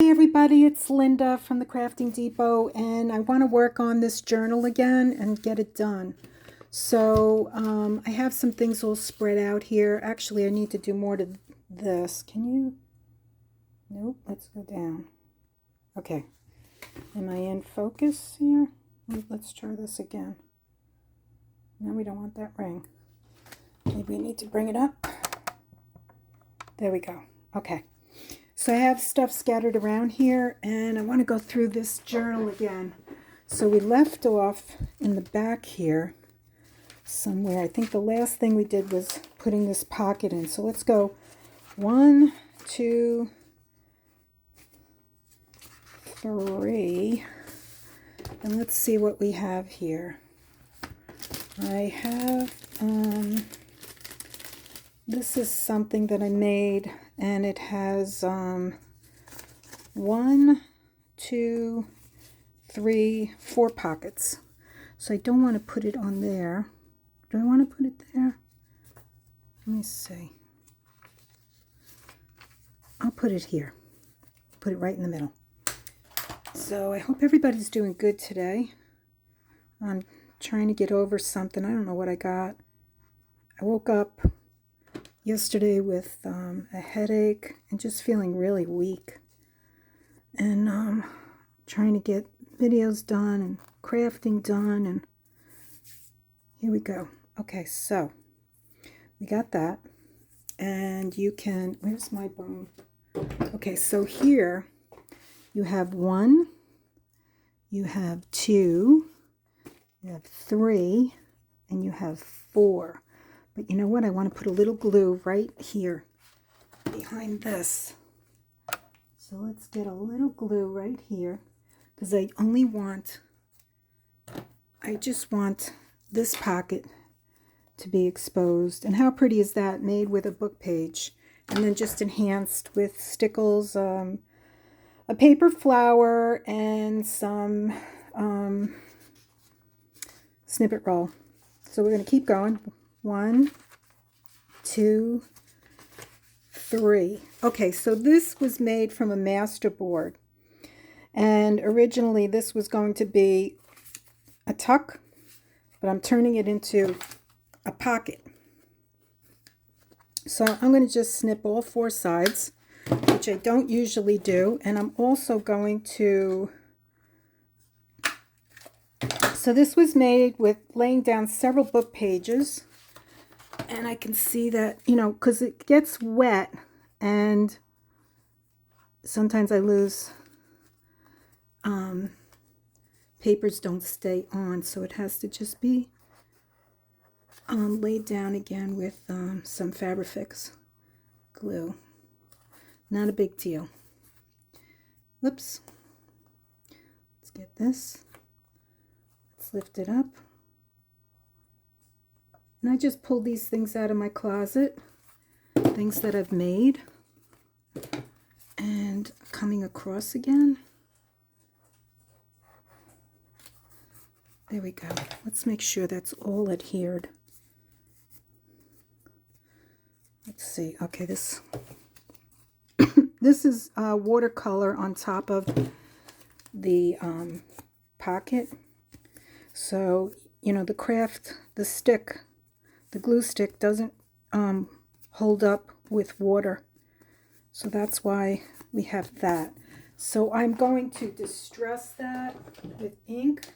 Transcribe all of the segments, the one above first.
Hey everybody, it's Linda from the Crafting Depot, and I want to work on this journal again and get it done. So I have some things all spread out here. Actually, I need to do more to this. Can you? Nope, let's go down. Okay, am I in focus here? Let's try this again. No, we don't want that ring. Maybe we need to bring it up. There we go. Okay. So I have stuff scattered around here, and I want to go through this journal again. So we left off in the back here somewhere. I think the last thing we did was putting this pocket in. So let's go 1, 2, 3, and let's see what we have here. I have, this is something that I made, and it has 1, 2, 3, 4 pockets. So I don't want to put it on there. Do I want to put it there? Let me see. I'll put it here. Put it right in the middle. So I hope everybody's doing good today. I'm trying to get over something. I don't know what I got. I woke up yesterday with a headache and just feeling really weak, and trying to get videos done and crafting done, and here we go. Okay, so we got that, and you can, where's my bone? Okay, so here you have 1, you have 2, you have 3, and you have 4. But you know what? I want to put a little glue right here behind this. So let's get a little glue right here, because I just want this pocket to be exposed. And how pretty is that? Made with a book page, and then just enhanced with stickles, a paper flower, and some snippet roll. So we're going to keep going. 1, 2, 3. Okay, so this was made from a master board, and originally this was going to be a tuck, but I'm turning it into a pocket. So I'm going to just snip all 4 sides, which I don't usually do, and I'm also going to, so this was made with laying down several book pages. And I can see that, you know, because it gets wet, and sometimes I lose, papers don't stay on, so it has to just be laid down again with some Fabrifix glue. Not a big deal. Whoops. Let's get this. Let's lift it up. And I just pulled these things out of my closet, things that I've made, and coming across again. There we go. Let's make sure that's all adhered. Let's see. Okay, this this is watercolor on top of the pocket. So, you know, the stick, the glue stick doesn't hold up with water. So that's why we have that. So I'm going to distress that with ink.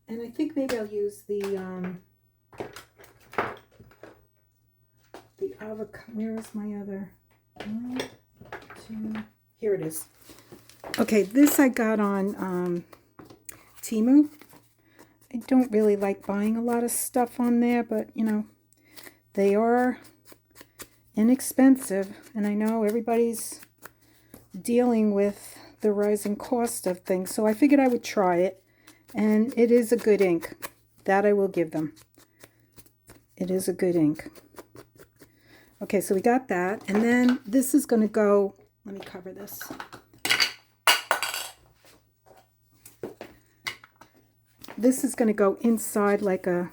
And I think maybe I'll use the avocado. Where is my other? 1, 2. Here it is. Okay, this I got on Temu. I don't really like buying a lot of stuff on there, but you know, they are inexpensive, and I know everybody's dealing with the rising cost of things, so I figured I would try it, and it is a good ink. That I will give them. It is a good ink. Okay, so we got that, and then this is going to go, let me cover this. This is going to go inside like a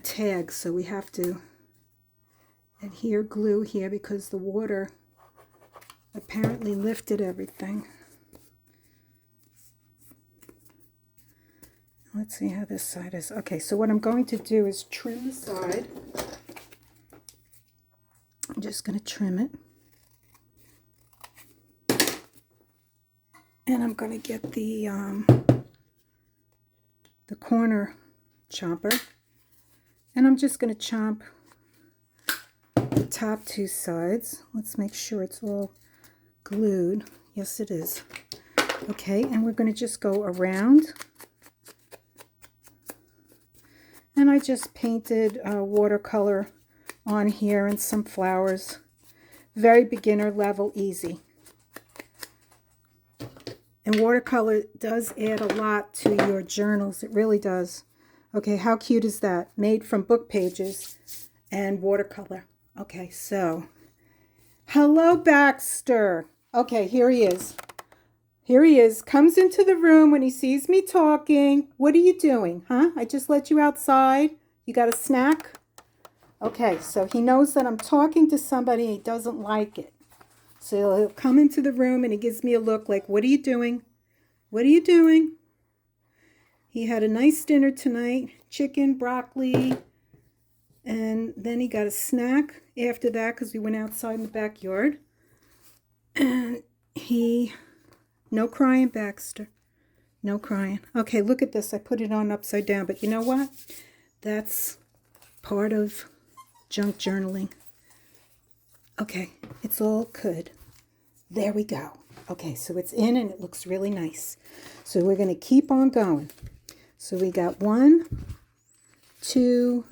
tag, so we have to adhere glue here because the water, the apparently lifted everything. Let's see how this side is. Okay, so what I'm going to do is trim the side. I'm just going to trim it. And I'm going to get the corner chopper. And I'm just going to chop the top two sides. Let's make sure it's all glued. Yes, it is. Okay, and we're going to just go around. And I just painted watercolor on here and some flowers. Very beginner level, easy. And watercolor does add a lot to your journals. It really does. Okay, how cute is that? Made from book pages and watercolor. Okay, so hello, Baxter. Okay, here he is. Here he is. Comes into the room when he sees me talking. What are you doing, huh? I just let you outside. You got a snack? Okay, so he knows that I'm talking to somebody and he doesn't like it. So he'll come into the room and he gives me a look like, what are you doing? What are you doing? He had a nice dinner tonight. Chicken, broccoli. And then he got a snack after that because we went outside in the backyard. And no crying, Baxter. No crying. Okay, look at this. I put it on upside down. But you know what? That's part of junk journaling. Okay, it's all good. There we go. Okay, so it's in and it looks really nice. So we're going to keep on going. So we got 1, 2,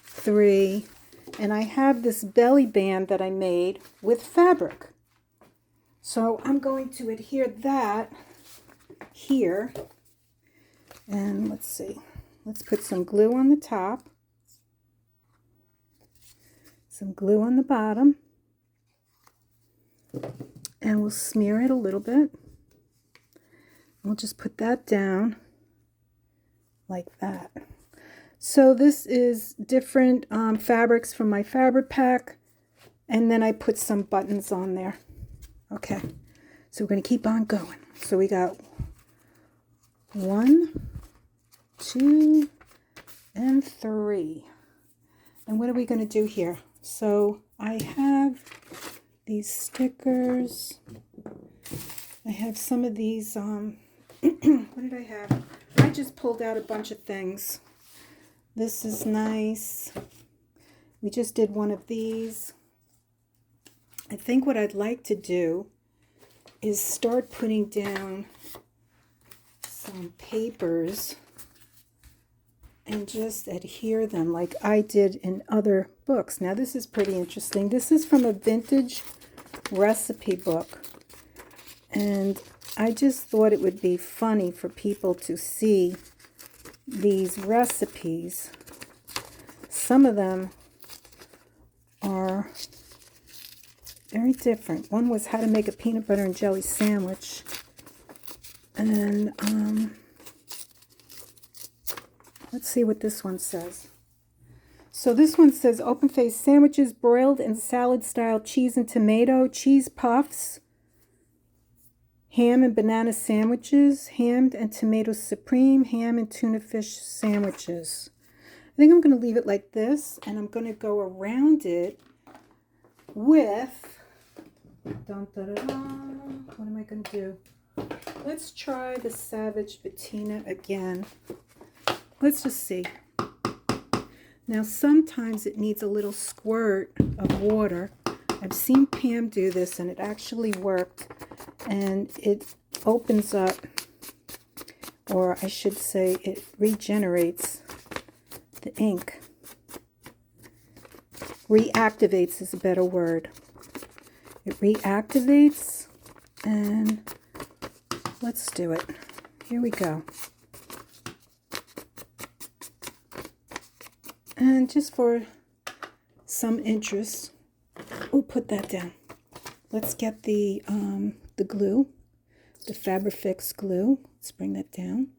3. And I have this belly band that I made with fabric. So I'm going to adhere that here. And let's see. Let's put some glue on the top. Some glue on the bottom. And we'll smear it a little bit. We'll just put that down like that. So this is different fabrics from my fabric pack. And then I put some buttons on there. Okay, so we're going to keep on going. So we got 1, 2, and 3. And what are we going to do here? So I have these stickers. I have some of these, what did I have? I just pulled out a bunch of things. This is nice. We just did one of these. I think what I'd like to do is start putting down some papers and just adhere them like I did in other books. Now this is pretty interesting. This is from a vintage recipe book. And I just thought it would be funny for people to see these recipes. Some of them are very different. One was how to make a peanut butter and jelly sandwich. And let's see what this one says. So this one says open-faced sandwiches, broiled and salad-style cheese and tomato, cheese puffs, ham and banana sandwiches, ham and tomato supreme, ham and tuna fish sandwiches. I think I'm going to leave it like this, and I'm going to go around it with, dun, dun, dun, dun. What am I going to do? Let's try the Savage Patina again. Let's just see. Now sometimes it needs a little squirt of water. I've seen Pam do this and it actually worked. And it opens up, or I should say it regenerates the ink. Reactivates is a better word. It reactivates, and let's do it. Here we go. And just for some interest, we'll put that down. Let's get the glue, the Fabrifix glue. Let's bring that down.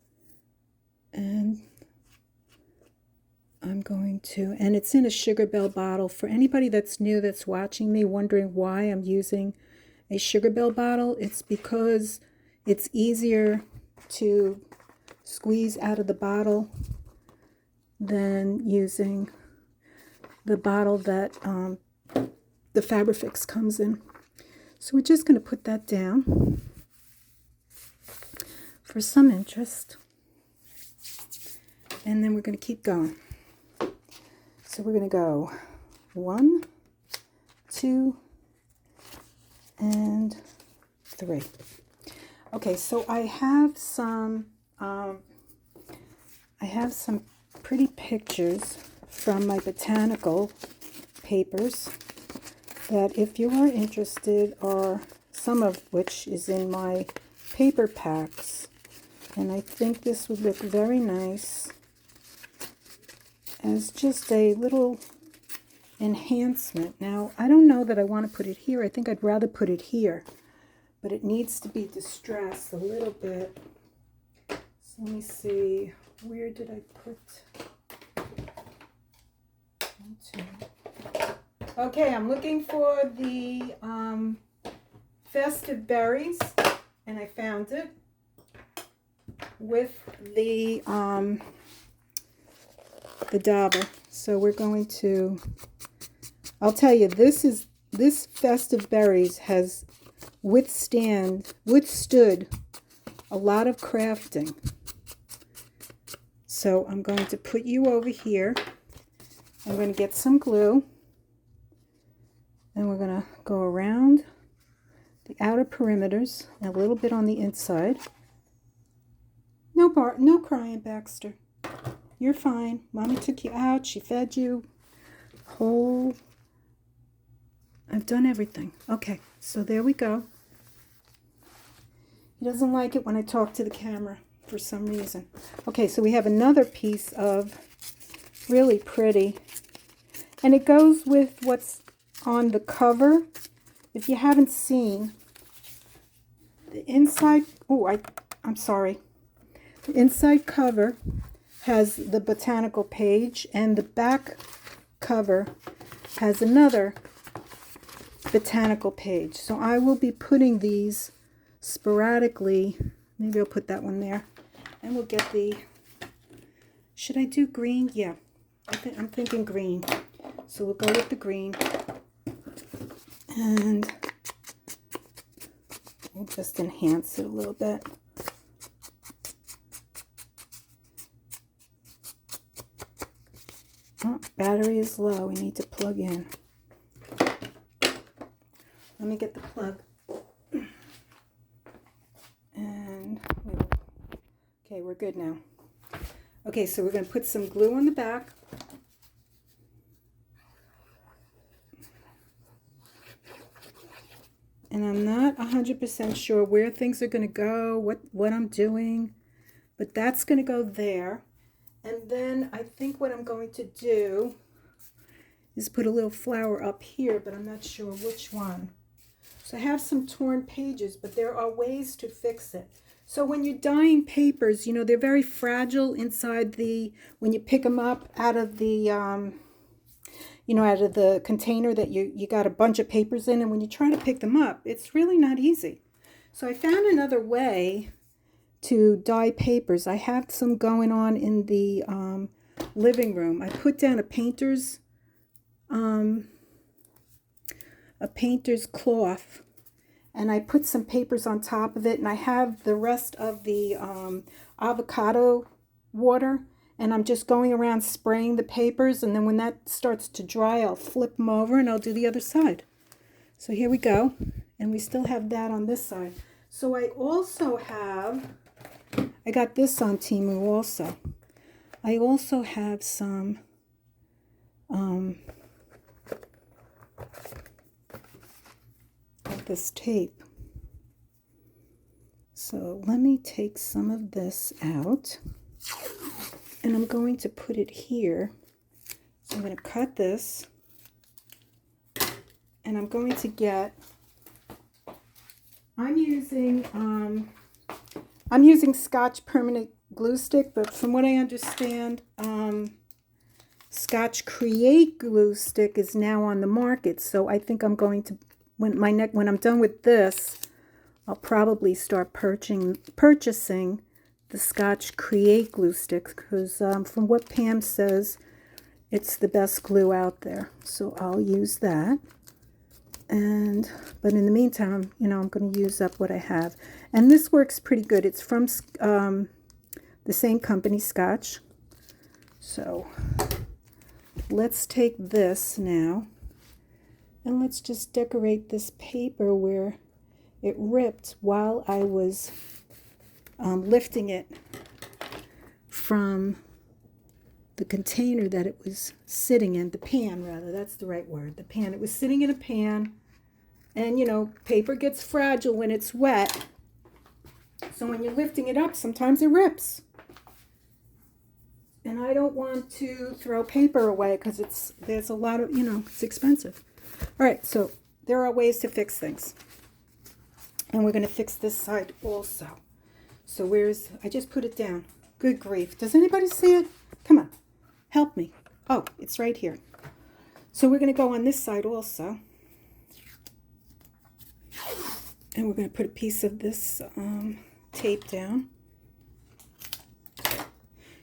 And I'm going to, and it's in a Sugar Bell bottle. For anybody that's new that's watching me, wondering why I'm using a Sugar Bell bottle, it's because it's easier to squeeze out of the bottle than using the bottle that the Fabrifix comes in. So we're just going to put that down for some interest. And then we're going to keep going. So we're going to go 1, 2, and 3. Okay, so I have some pretty pictures from my botanical papers that, if you are interested, are some of which is in my paper packs, and I think this would look very nice as just a little enhancement. Now, I don't know that I want to put it here. I think I'd rather put it here, but it needs to be distressed a little bit. So let me see, where did I put? 1, 2. Okay, I'm looking for the festive berries, and I found it with the dauber. So we're going to, I'll tell you, this festive berries has withstood a lot of crafting. So I'm going to put you over here. I'm going to get some glue, and we're going to go around the outer perimeters, a little bit on the inside. No crying, Baxter. You're fine. Mommy took you out. She fed you. I've done everything. Okay, so there we go. He doesn't like it when I talk to the camera for some reason. Okay, so we have another piece of really pretty, and it goes with what's on the cover. If you haven't seen the inside, I'm sorry. The inside cover has the botanical page, and the back cover has another botanical page. So I will be putting these sporadically. Maybe I'll put that one there, and we'll get the, should I do green? Yeah, I'm thinking green. So we'll go with the green, and we'll just enhance it a little bit. Oh, battery is low. We need to plug in. Let me get the plug. And okay, we're good now. Okay, so we're going to put some glue on the back. And I'm not 100% sure where things are going to go, what I'm doing, but that's going to go there. And then I think what I'm going to do is put a little flower up here, but I'm not sure which one. So I have some torn pages, but there are ways to fix it. So when you're dyeing papers, you know, they're very fragile inside when you pick them up out of the, out of the container that you got a bunch of papers in, and when you try to pick them up, it's really not easy. So I found another way to dye papers. I have some going on in the living room. I put down a painter's cloth, and I put some papers on top of it, and I have the rest of the avocado water, and I'm just going around spraying the papers, and then when that starts to dry, I'll flip them over and I'll do the other side. So here we go, and we still have that on this side. So I also have, I got this on Temu also. I also have some of this tape. So let me take some of this out, and I'm going to put it here. So I'm going to cut this, and I'm going to get, I'm using Scotch permanent glue stick, but from what I understand, Scotch Create glue stick is now on the market, so I think I'm going to when I'm done with this, I'll probably start purchasing the Scotch Create glue sticks, because from what Pam says, it's the best glue out there. So I'll use that. But in the meantime, I'm going to use up what I have. And this works pretty good. It's from the same company, Scotch. So let's take this now, and let's just decorate this paper where it ripped while I was lifting it from the container that it was sitting in, the pan rather, that's the right word, the pan. It was sitting in a pan, and paper gets fragile when it's wet, so when you're lifting it up, sometimes it rips. And I don't want to throw paper away because there's a lot of, it's expensive. All right, so there are ways to fix things. And we're going to fix this side also. So I just put it down. Good grief. Does anybody see it? Come on, help me. Oh, it's right here. So we're going to go on this side also. And we're going to put a piece of this tape down.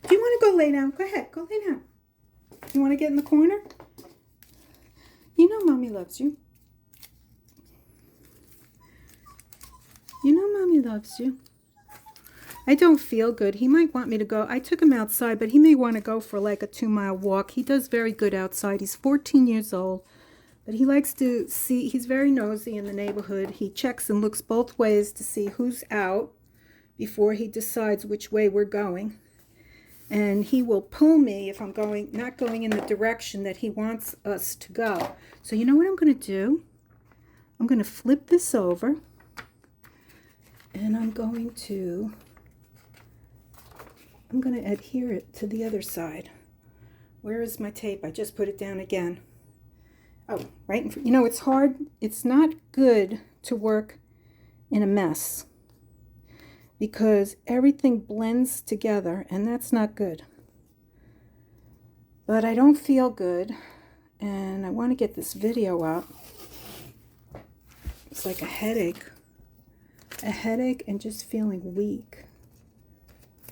Do you want to go lay down? Go ahead, go lay down. You want to get in the corner? You know Mommy loves you. You know Mommy loves you. I don't feel good. He might want me to go. I took him outside, but he may want to go for like a 2-mile walk. He does very good outside. He's 14 years old, but he likes to see. He's very nosy in the neighborhood. He checks and looks both ways to see who's out before he decides which way we're going. And he will pull me if I'm not going in the direction that he wants us to go. So you know what I'm going to do? I'm going to flip this over, and I'm going to adhere it to the other side. Where is my tape? I just put it down again. Oh, right in front. It's hard. It's not good to work in a mess, because everything blends together, and that's not good. But I don't feel good, and I want to get this video up. It's like a headache and just feeling weak.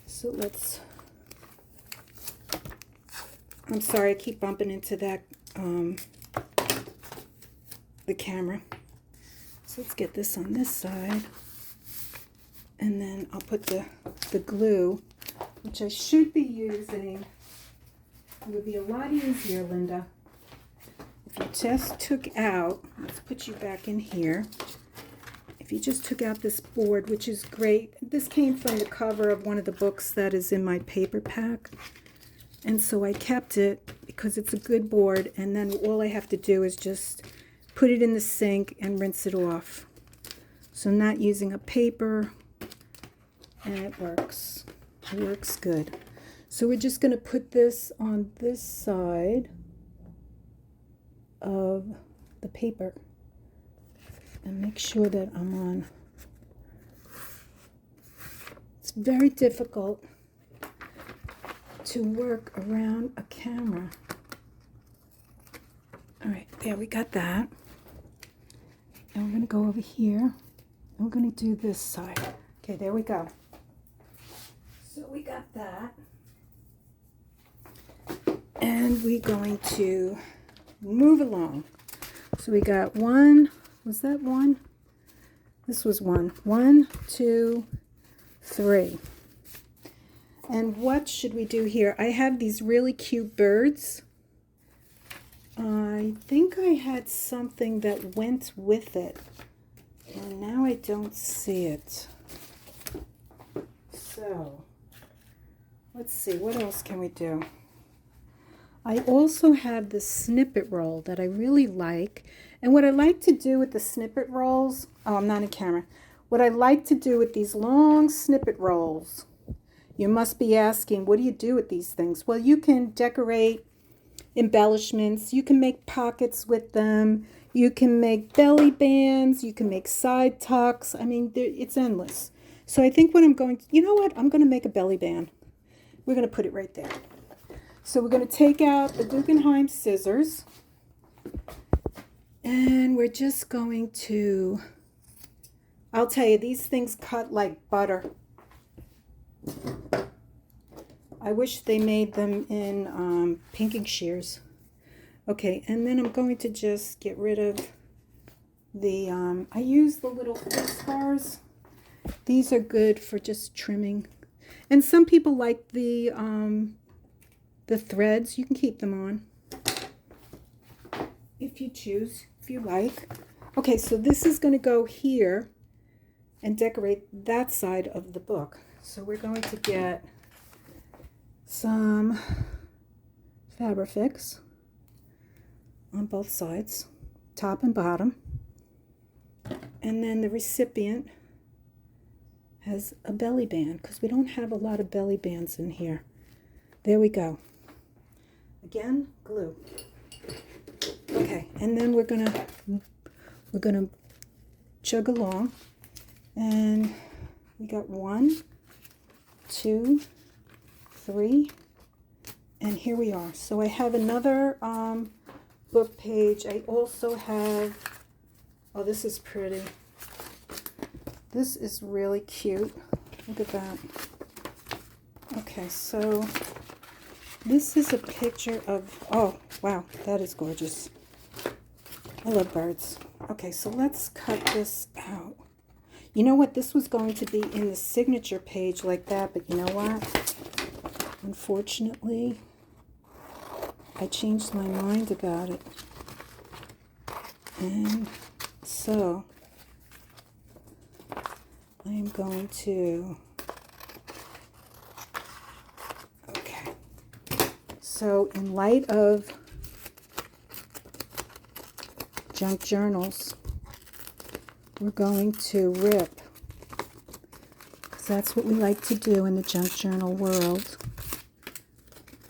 So I'm sorry, I keep bumping into that, the camera. So let's get this on this side. And then I'll put the glue, which I should be using. It would be a lot easier, Linda, if you just took out, let's put you back in here. If you just took out this board, which is great. This came from the cover of one of the books that is in my paper pack. And so I kept it because it's a good board. And then all I have to do is just put it in the sink and rinse it off. So I'm not using a paper. And it works. It works good. So we're just going to put this on this side of the paper and make sure that I'm on. It's very difficult to work around a camera. All right, there, we got that. And we're going to go over here. And we're going to do this side. Okay, there we go. So we got that. And we're going to move along. So we got one. Was that one? This was one. 1, 2, 3. And what should we do here? I have these really cute birds. I think I had something that went with it. And now I don't see it. So let's see, what else can we do? I also have the snippet roll that I really like. And what I like to do with the snippet rolls, oh, I'm not in camera. What I like to do with these long snippet rolls, you must be asking, what do you do with these things? Well, you can decorate embellishments. You can make pockets with them. You can make belly bands. You can make side tucks. I mean, it's endless. So I think what I'm going to, you know what? I'm going to make a belly band. We're going to put it right there. So we're going to take out the Guggenheim scissors. And we're just going to, I'll tell you, these things cut like butter. I wish they made them in pinking shears. Okay, and then I'm going to just get rid of the, I use the little fix bars. These are good for just trimming. And some people like the threads. You can keep them on if you choose, if you like. Okay, so this is going to go here and decorate that side of the book. So we're going to get some Fabrifix on both sides, top and bottom. And then the recipient has a belly band, because we don't have a lot of belly bands in here. There we go. Again, glue. Okay, and then we're gonna chug along, and we got 1, 2, 3, and here we are. So I have another book page. I also have, oh, this is pretty. This is really cute. Look at that. Okay, so this is a picture of, oh, wow, that is gorgeous. I love birds. Okay, so let's cut this out. You know what? This was going to be in the signature page like that, but you know what? Unfortunately, I changed my mind about it. And so I am going to, okay, so in light of junk journals, we're going to rip, because that's what we like to do in the junk journal world.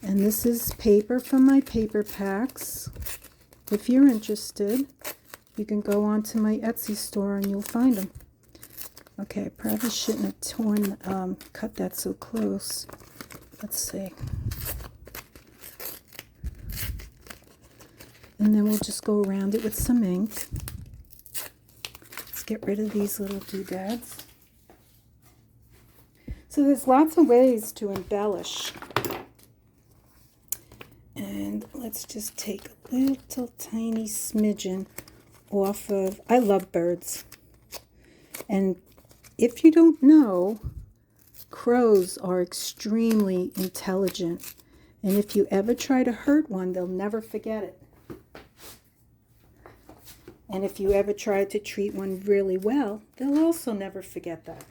And this is paper from my paper packs. If you're interested, you can go onto my Etsy store and you'll find them. Okay, I probably shouldn't have cut that so close. Let's see. And then we'll just go around it with some ink. Let's get rid of these little doodads. So there's lots of ways to embellish. And let's just take a little tiny smidgen off of, I love birds. And if you don't know, crows are extremely intelligent. And if you ever try to hurt one, they'll never forget it. And if you ever try to treat one really well, they'll also never forget that.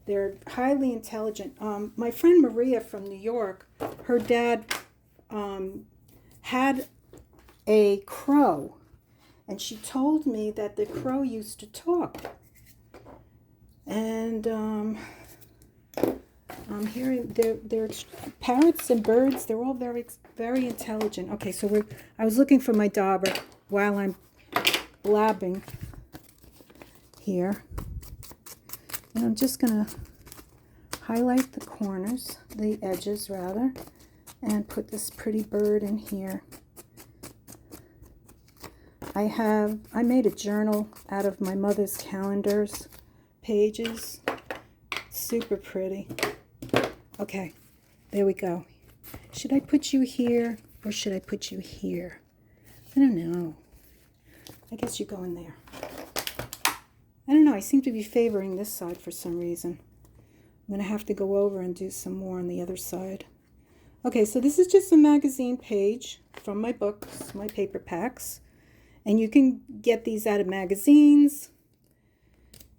They're highly intelligent. My friend Maria from New York, her dad had a crow. And she told me that the crow used to talk. And I'm hearing they're parrots and birds. They're all very, very intelligent. Okay, so I was looking for my dauber while I'm blabbing here. And I'm just going to highlight the corners, the edges rather, and put this pretty bird in here. I made a journal out of my mother's calendars pages. Super pretty. Okay, there we go. Should I put you here or should I put you here? I don't know. I guess you go in there. I don't know. I seem to be favoring this side for some reason. I'm going to have to go over and do some more on the other side. Okay, so this is just a magazine page from my books, my paper packs. And you can get these out of magazines,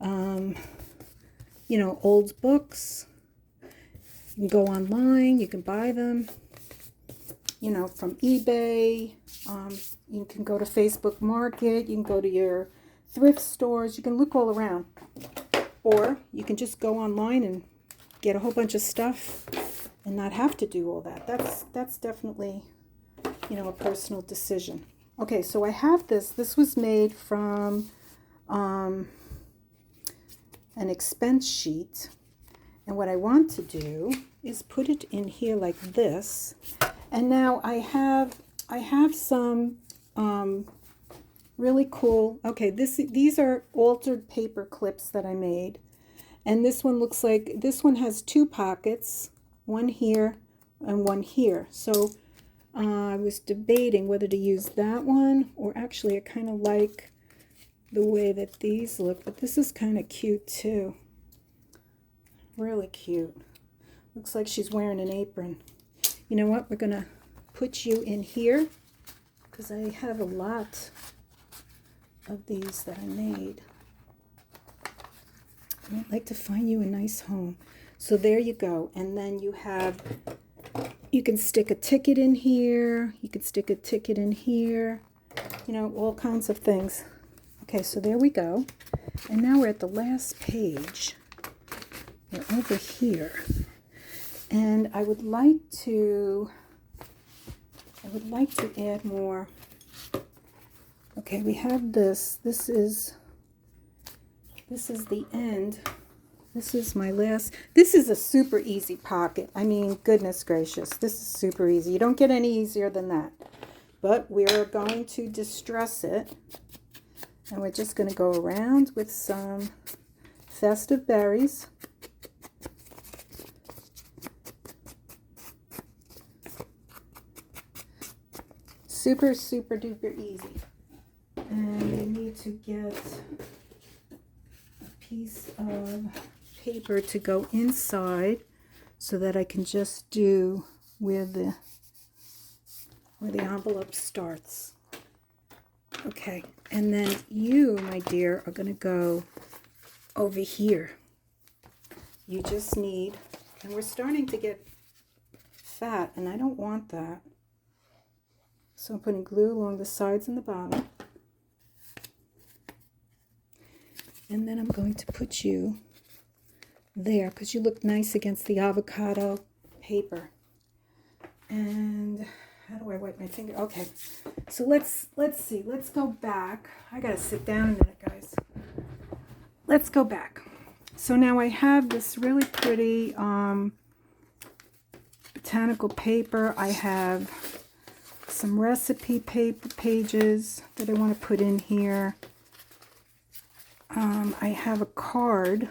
you know, old books. You can go online, you can buy them, you know, from eBay. You can go to Facebook Market, you can go to your thrift stores, you can look all around. Or you can just go online and get a whole bunch of stuff and not have to do all that. That's definitely, you know, a personal decision. Okay, so I have this. This was made from an expense sheet. And what I want to do is put it in here like this. And now I have some Really cool. Okay, these are altered paper clips that I made. And this one looks like, this one has two pockets, one here and one here. So I was debating whether to use that one, or actually I kind of like the way that these look, but this is kind of cute too. Really cute. Looks like she's wearing an apron. You know what? We're going to put you in here because I have a lot of these that I made. I'd like to find you a nice home. So there you go. And then you have, you can stick a ticket in here. You can stick a ticket in here. You know, all kinds of things. Okay, so there we go. And now we're at the last page. We're over here. And I would like to add more. Okay, we have this. This is the end. This is my last. This is a super easy pocket. I mean, goodness gracious, this is super easy. You don't get any easier than that. But we're going to distress it. And we're just going to go around with some festive berries. Super, super duper easy. And we need to get a piece of paper to go inside so that I can just do where the envelope starts. Okay, and then you, my dear, are going to go over here. You just need, and we're starting to get fat, and I don't want that. So I'm putting glue along the sides and the bottom. And then I'm going to put you there because you look nice against the avocado paper. And how do I wipe my finger? Okay, so let's see. Let's go back. I gotta sit down a minute, guys. Let's go back. So now I have this really pretty botanical paper. I have some recipe paper pages that I want to put in here. I have a card.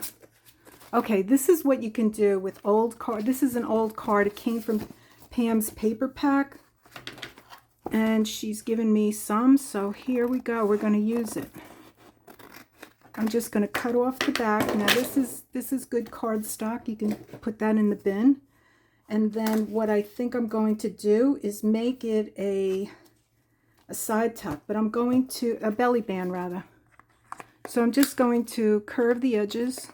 Okay, this is what you can do with old card. This is an old card. It came from Pam's paper pack, and she's given me some, so here we go. We're going to use it. I'm just going to cut off the back. Now this is good cardstock. You can put that in the bin. And then what I think I'm going to do is make it a side tuck, but I'm going to, a belly band rather. So I'm just going to curve the edges.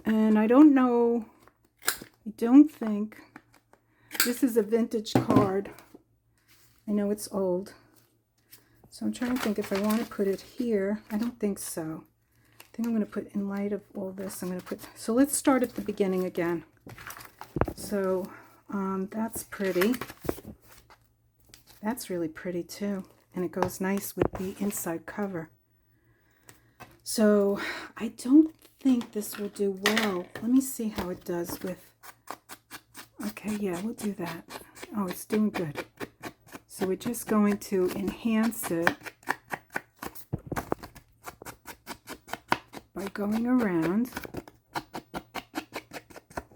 And I don't know, I don't think, this is a vintage card. I know it's old. So I'm trying to think if I want to put it here. I don't think so. I think I'm going to put, in light of all this, I'm going to put, so let's start at the beginning again. So that's pretty. That's really pretty too. And it goes nice with the inside cover. So I don't think this will do well. Let me see how it does with, okay, yeah, we'll do that. Oh, it's doing good. So we're just going to enhance it by going around.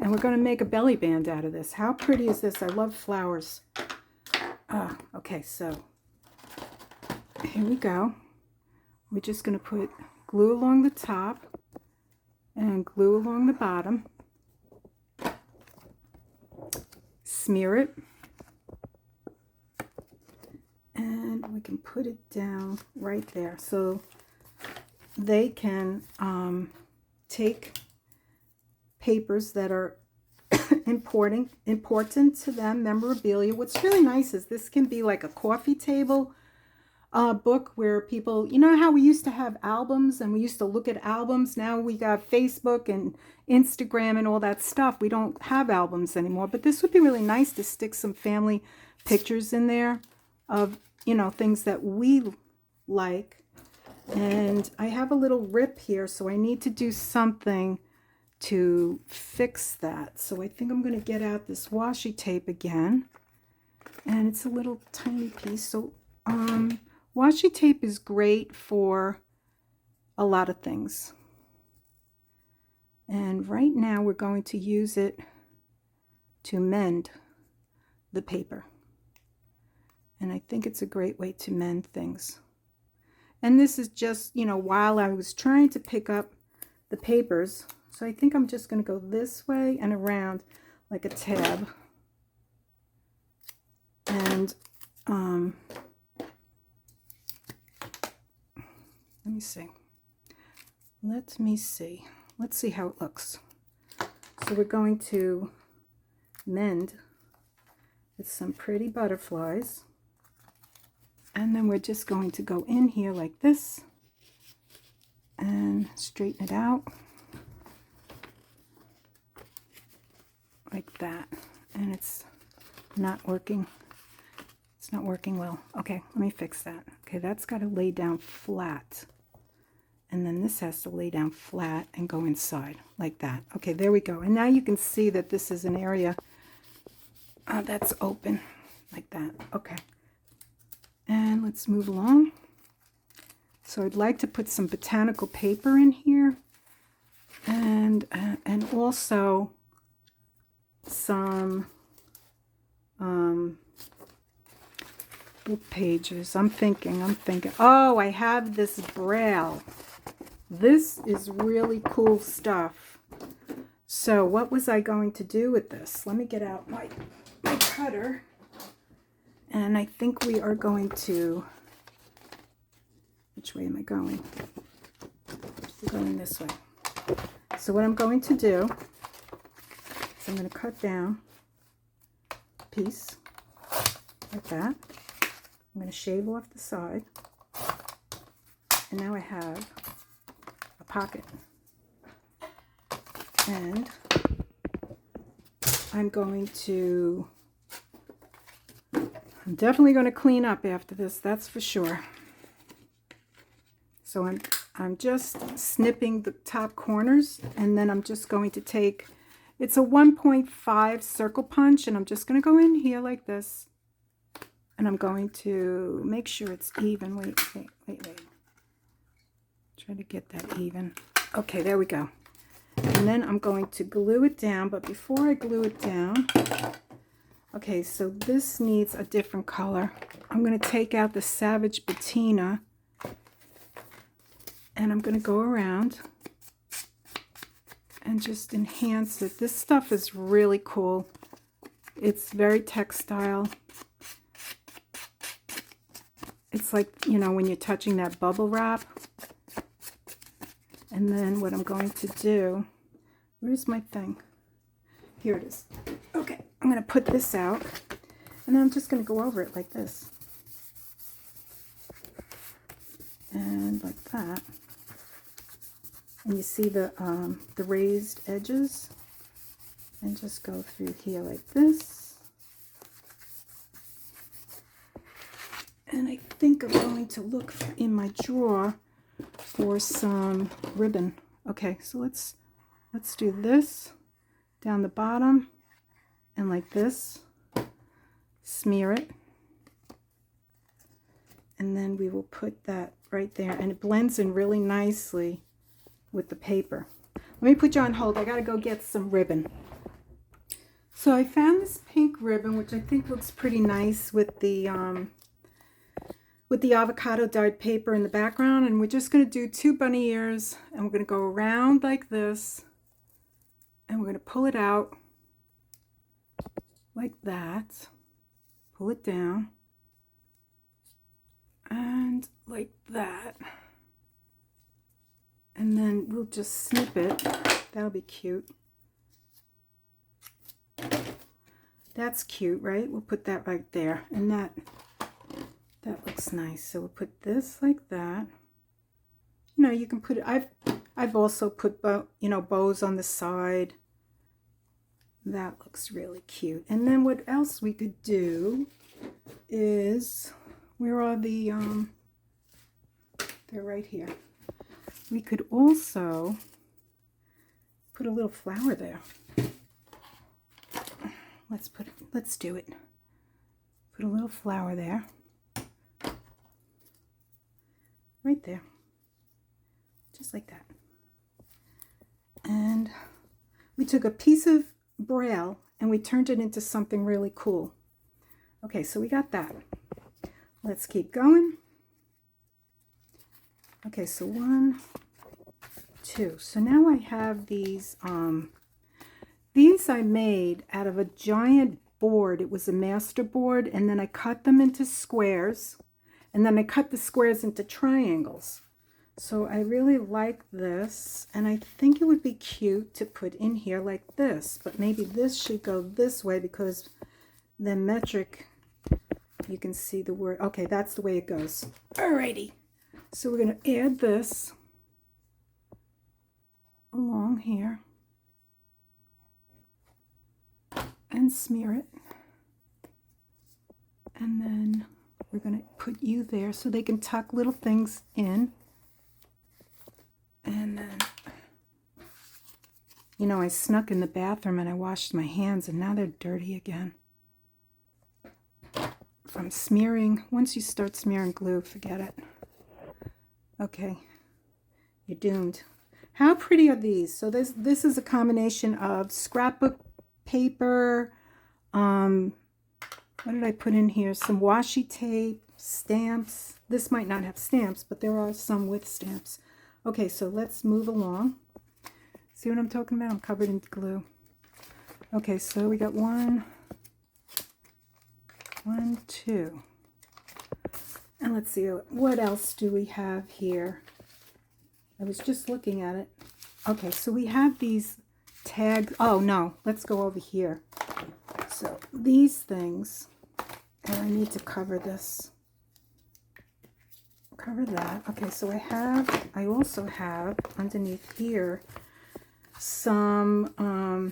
And we're going to make a belly band out of this. How pretty is this? I love flowers. Okay, so here we go. We're just going to put glue along the top and glue along the bottom. Smear it. And we can put it down right there. So they can take papers that are important to them, memorabilia. What's really nice is this can be like a coffee table book where people, you know how we used to have albums and we used to look at albums. Now we got Facebook and Instagram and all that stuff. We don't have albums anymore, but this would be really nice to stick some family pictures in there of, you know, things that we like. And I have a little rip here, so I need to do something to fix that. So I think I'm going to get out this washi tape again, and it's a little tiny piece. So Washi tape is great for a lot of things. And right now we're going to use it to mend the paper. And I think it's a great way to mend things. And this is just, you know, while I was trying to pick up the papers. So I think I'm just going to go this way and around like a tab. And let me see. Let's see how it looks. So we're going to mend with some pretty butterflies. And then we're just going to go in here like this and straighten it out like that. And it's not working. It's not working well. Okay, let me fix that. Okay, that's got to lay down flat. And then this has to lay down flat and go inside like that. Okay, there we go. And now you can see that this is an area that's open like that. Okay. And let's move along. So I'd like to put some botanical paper in here, and also some book pages. I'm thinking. Oh, I have this braille. This is really cool stuff. So what was I going to do with this? Let me get out my cutter. And I think we are going to, which way am I going? I'm going this way. So what I'm going to do is I'm going to cut down a piece like that. I'm going to shave off the side. And now I have a pocket. And I'm definitely going to clean up after this, that's for sure. So I'm just snipping the top corners, and then I'm just going to take, it's a 1.5 circle punch, and I'm just going to go in here like this, and I'm going to make sure it's even. Wait. Try to get that even. Okay, there we go. And then I'm going to glue it down, but before I glue it down, okay, so this needs a different color. I'm going to take out the Savage Patina, and I'm going to go around and just enhance it. This stuff is really cool. It's very textile. It's like, you know, when you're touching that bubble wrap. And then what I'm going to do, where's my thing? Here it is. Okay, I'm going to put this out, and then I'm just going to go over it like this. And like that. And you see the raised edges? And just go through here like this. And I think I'm going to look in my drawer for some ribbon. Okay, so let's do this down the bottom and like this. Smear it. And then we will put that right there, and it blends in really nicely with the paper. Let me put you on hold. I gotta go get some ribbon. So I found this pink ribbon, which I think looks pretty nice with the avocado dyed paper in the background, and we're just going to do 2 bunny ears, and we're going to go around like this, and we're going to pull it out like that, pull it down, and like that, and then we'll just snip it. That'll be cute. That's cute, right? We'll put that right there, and that looks nice. So we'll put this like that. You know, you can put it, I've also put bows on the side. That looks really cute. And then what else we could do is, where are the they're right here. We could also put a little flower there. Let's do it. Put a little flower there. right there, just like that. And we took a piece of braille and we turned it into something really cool. Okay, so we got that. Let's keep going. Okay, so 1, 2. So now I have these I made out of a giant board. It was a master board, and then I cut them into squares, and then I cut the squares into triangles. So I really like this, and I think it would be cute to put in here like this, but maybe this should go this way because the metric, you can see the word. Okay, that's the way it goes. Alrighty, so we're going to add this along here and smear it, and then we're going to put you there so they can tuck little things in. And then, you know, I snuck in the bathroom and I washed my hands, and now they're dirty again from smearing. Once you start smearing glue, forget it. Okay, you're doomed. How pretty are these? So this is a combination of scrapbook paper, what did I put in here? Some washi tape, stamps. This might not have stamps, but there are some with stamps. Okay, so let's move along. See what I'm talking about? I'm covered in glue. Okay, so we got 1, 2. And let's see, what else do we have here? I was just looking at it. Okay, so we have these tags. Oh, no, let's go over here. So these things, and I need to cover this. Cover that. Okay, so I also have underneath here some,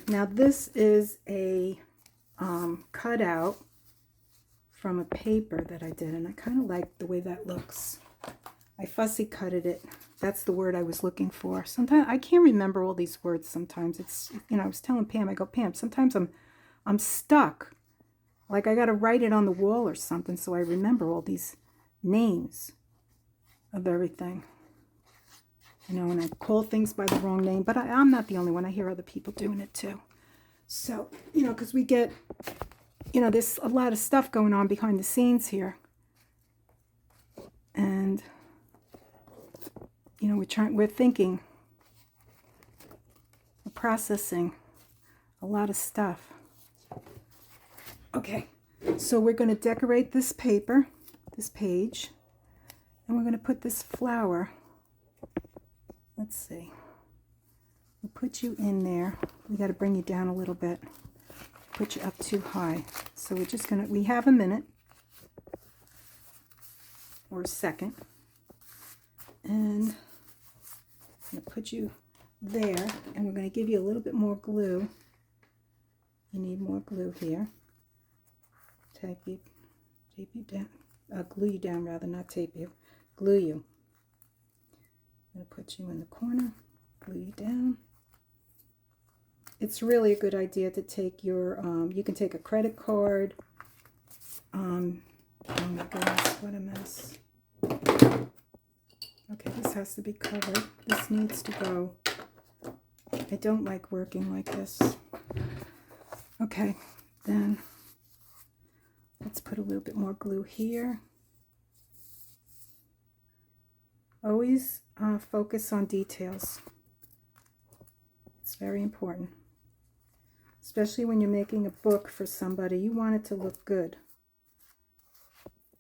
now this is a cutout from a paper that I did, and I kind of like the way that looks. I fussy cutted it. That's the word I was looking for. Sometimes I can't remember all these words. Sometimes it's, you know, I was telling Pam, I go, Pam, sometimes I'm stuck. Like I got to write it on the wall or something so I remember all these names of everything. You know, and I call things by the wrong name, but I'm not the only one. I hear other people doing it too. So, you know, because we get, you know, there's a lot of stuff going on behind the scenes here. And, you know, we're thinking, we're processing a lot of stuff. Okay, so we're going to decorate this paper, this page, and we're going to put this flower. Let's see. We'll put you in there. We got to bring you down a little bit. Put you up too high. So we're just going to, we have a minute or a second. And I'm going to put you there, and we're going to give you a little bit more glue. You need more glue here. Tape you down. Glue you down rather, not tape you. Glue you. I'm going to put you in the corner, glue you down. It's really a good idea to take your, you can take a credit card. Oh my goodness, what a mess. Okay, this has to be covered. This needs to go. I don't like working like this. Okay, then let's put a little bit more glue here. Always focus on details. It's very important. Especially when you're making a book for somebody, you want it to look good.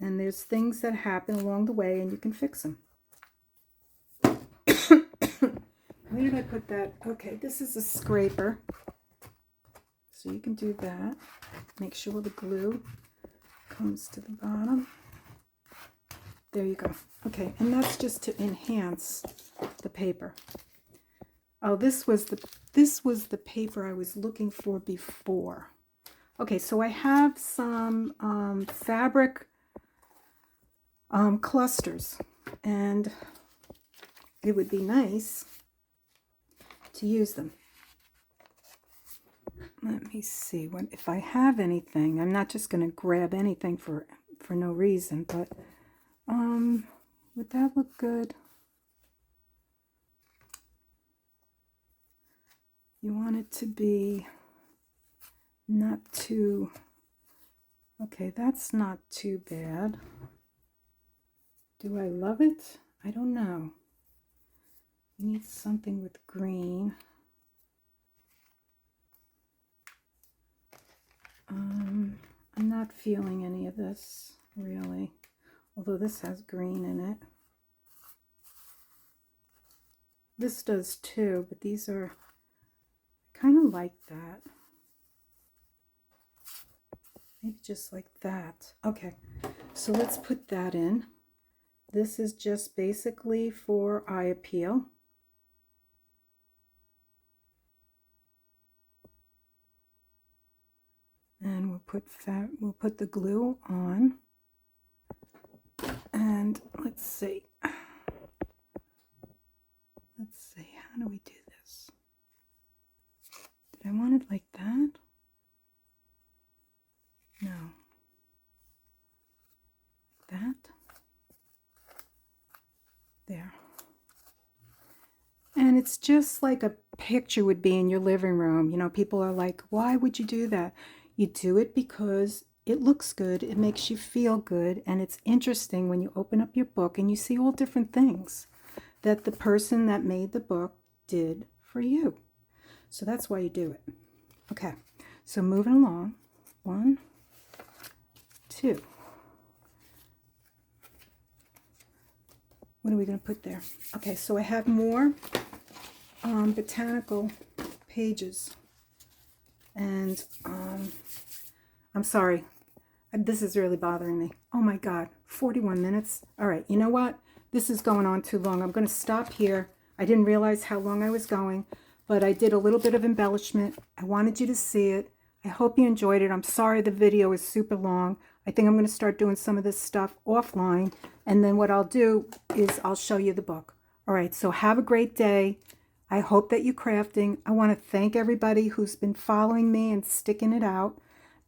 And there's things that happen along the way and you can fix them. Where did I put that? Okay, this is a scraper. So you can do that. Make sure the glue comes to the bottom. There you go. Okay, and that's just to enhance the paper. Oh, this was the paper I was looking for before. Okay, so I have some fabric clusters, and it would be nice to use them. Let me see what if I have anything. I'm not just going to grab anything for no reason, but Would that look good? You want it to be not too, okay, that's not too bad. Do I love it? I don't know. You need something with green. I'm not feeling any of this, really. Although this has green in it. This does too, but these are kind of like that. Maybe just like that. Okay, so let's put that in. This is just basically for eye appeal. And we'll put the glue on. And let's see. Let's see, how do we do this? Did I want it like that? No. Like that. There. And it's just like a picture would be in your living room. You know, people are like, why would you do that? You do it because it looks good, it makes you feel good, and it's interesting when you open up your book and you see all different things that the person that made the book did for you. So that's why you do it. Okay, so moving along. 1, 2. What are we going to put there? Okay, so I have more botanical pages. And I'm sorry. This is really bothering me. Oh my God, 41 minutes. All right, you know what? This is going on too long. I'm going to stop here. I didn't realize how long I was going, but I did a little bit of embellishment. I wanted you to see it. I hope you enjoyed it. I'm sorry the video is super long. I think I'm going to start doing some of this stuff offline, and then what I'll do is I'll show you the book. All right, so have a great day. I hope that you're crafting. I want to thank everybody who's been following me and sticking it out,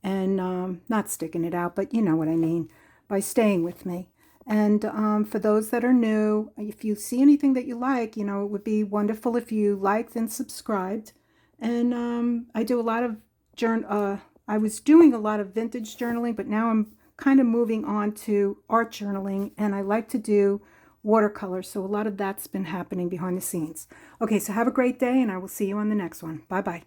and not sticking it out, but you know what I mean, by staying with me. And for those that are new, if you see anything that you like, you know, it would be wonderful if you liked and subscribed. And I do a lot of I was doing a lot of vintage journaling, but now I'm kind of moving on to art journaling, and I like to do watercolor. So a lot of that's been happening behind the scenes. Okay, so have a great day, and I will see you on the next one. Bye-bye.